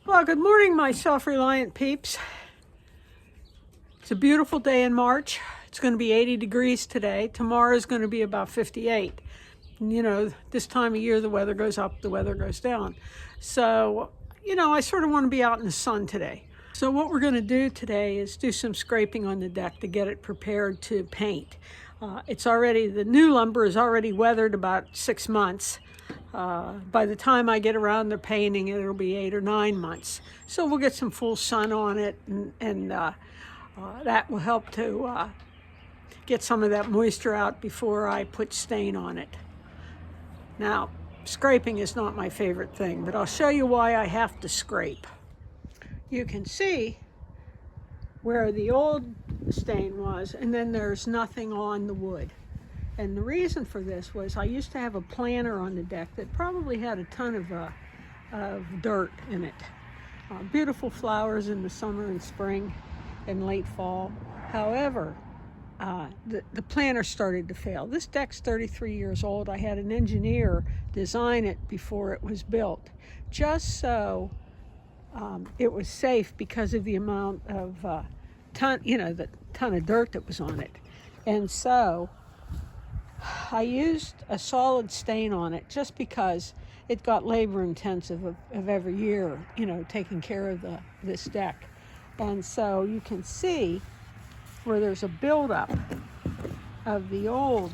Well, good morning, my self-reliant peeps. It's a beautiful day in March. It's going to be 80 degrees today. Tomorrow is going to be about 58. And, you know, this time of year, the weather goes up, the weather goes down. So, you know, I sort of want to be out in the sun today. So what we're going to do today is do some scraping on the deck to get it prepared to paint. The new lumber is already weathered about 6 months. By the time I get around to painting it, it'll be 8 or 9 months. So we'll get some full sun on it, and that will help to get some of that moisture out before I put stain on it. Now, scraping is not my favorite thing, but I'll show you why I have to scrape. You can see where the old stain was, and then there's nothing on the wood. And the reason for this was I used to have a planter on the deck that probably had a ton of dirt in it. Beautiful flowers in the summer and spring and late fall. However, the planter started to fail. This deck's 33 years old. I had an engineer design it before it was built, just so it was safe because of the amount of the ton of dirt that was on it. And so I used a solid stain on it just because it got labor intensive of every year, you know, taking care of this deck. And so you can see where there's a buildup of the old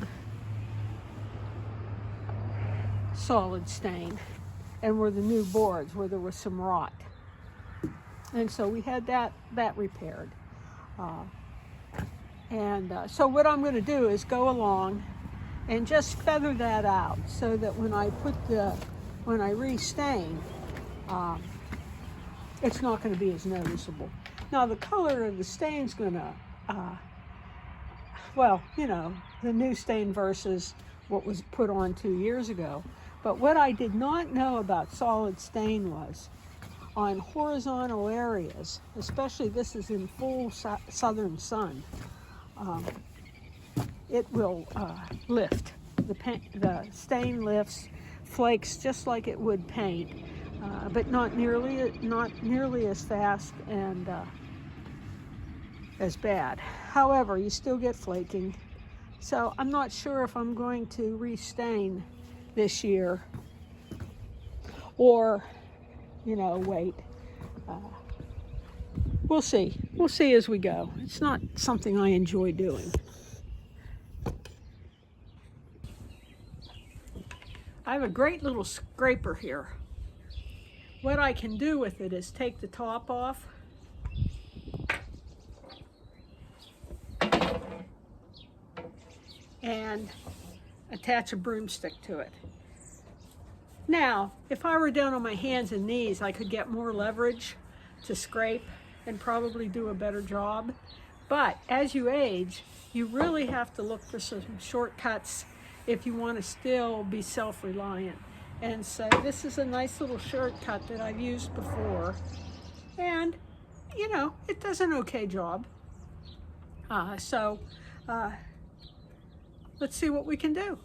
solid stain and where the new boards, where there was some rot. And so we had that repaired. So what I'm going to do is go along and just feather that out so that when I restain, it's not going to be as noticeable. Now the color of the stain's going to, well, you know, the new stain versus what was put on 2 years ago. But what I did not know about solid stain was on horizontal areas, especially this is in full southern sun, it will lift. The stain lifts, flakes just like it would paint, but not nearly as fast and as bad. However, you still get flaking. So I'm not sure if I'm going to restain this year or, you know, wait. We'll see. We'll see as we go. It's not something I enjoy doing. I have a great little scraper here. What I can do with it is take the top off and attach a broomstick to it. Now, if I were down on my hands and knees, I could get more leverage to scrape and probably do a better job. But as you age, you really have to look for some shortcuts if you want to still be self-reliant. And so this is a nice little shortcut that I've used before. And, you know, it does an okay job. Let's see what we can do.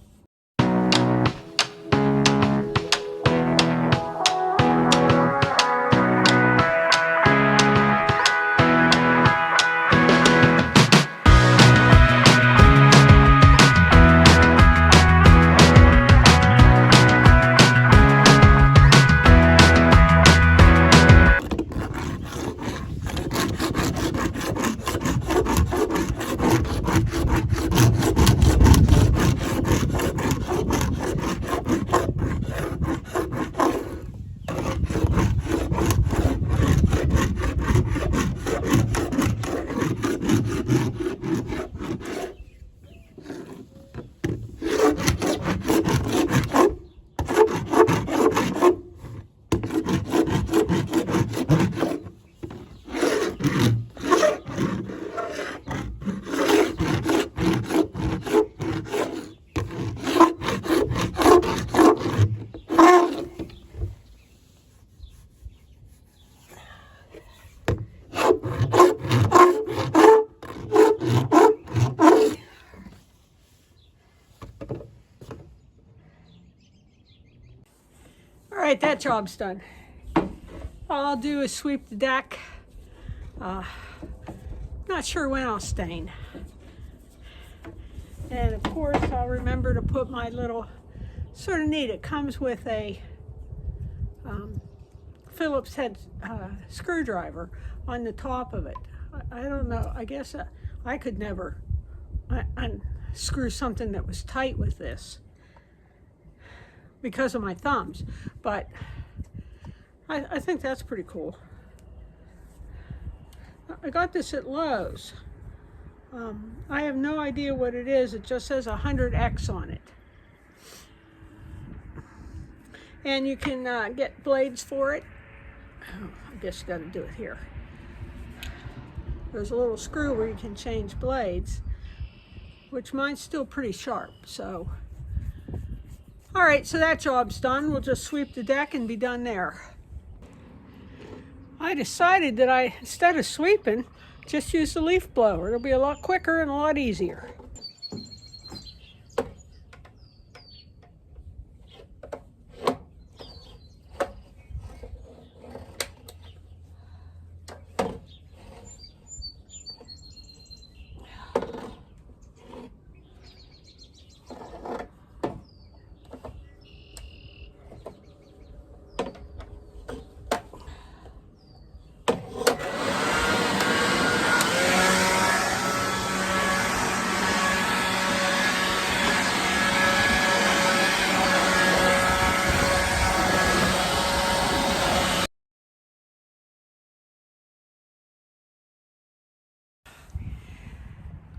right, that job's done. All I'll do is sweep the deck. Not sure when I'll stain. And of course, I'll remember to put my little, sort of neat, it comes with a Phillips head screwdriver on the top of it. I don't know, I guess I could never unscrew something that was tight with this because of my thumbs, but I think that's pretty cool. I got this at Lowe's. I have no idea what it is. It just says 100X on it. And you can get blades for it. Oh, I guess you got to do it here. There's a little screw where you can change blades, which mine's still pretty sharp, so. All right, so that job's done. We'll just sweep the deck and be done there. I decided that instead of sweeping, just use the leaf blower. It'll be a lot quicker and a lot easier.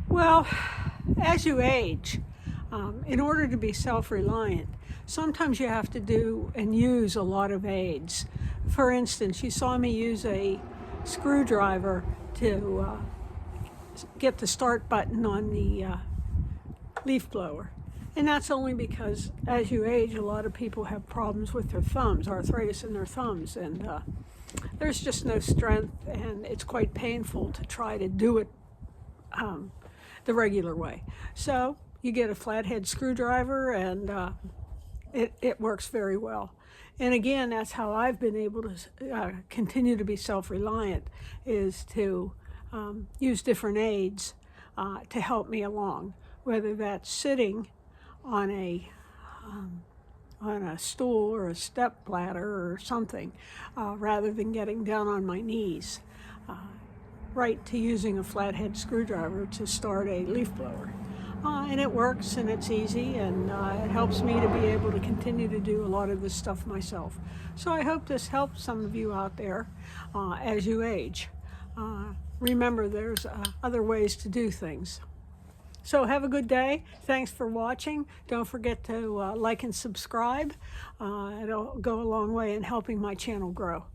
Well, as you age, in order to be self-reliant, sometimes you have to do and use a lot of aids. For instance, you saw me use a screwdriver to get the start button on the leaf blower. And that's only because as you age, a lot of people have problems with their thumbs, arthritis in their thumbs, and there's just no strength, and it's quite painful to try to do it the regular way. So you get a flathead screwdriver, and it works very well. And again, that's how I've been able to continue to be self-reliant, is to use different aids to help me along, whether that's sitting on a stool or a step ladder or something, rather than getting down on my knees. Right to using a flathead screwdriver to start a leaf blower. And it works, and it's easy, and it helps me to be able to continue to do a lot of this stuff myself. So I hope this helps some of you out there as you age. Remember, there's other ways to do things. So have a good day. Thanks for watching. Don't forget to like and subscribe. It'll go a long way in helping my channel grow.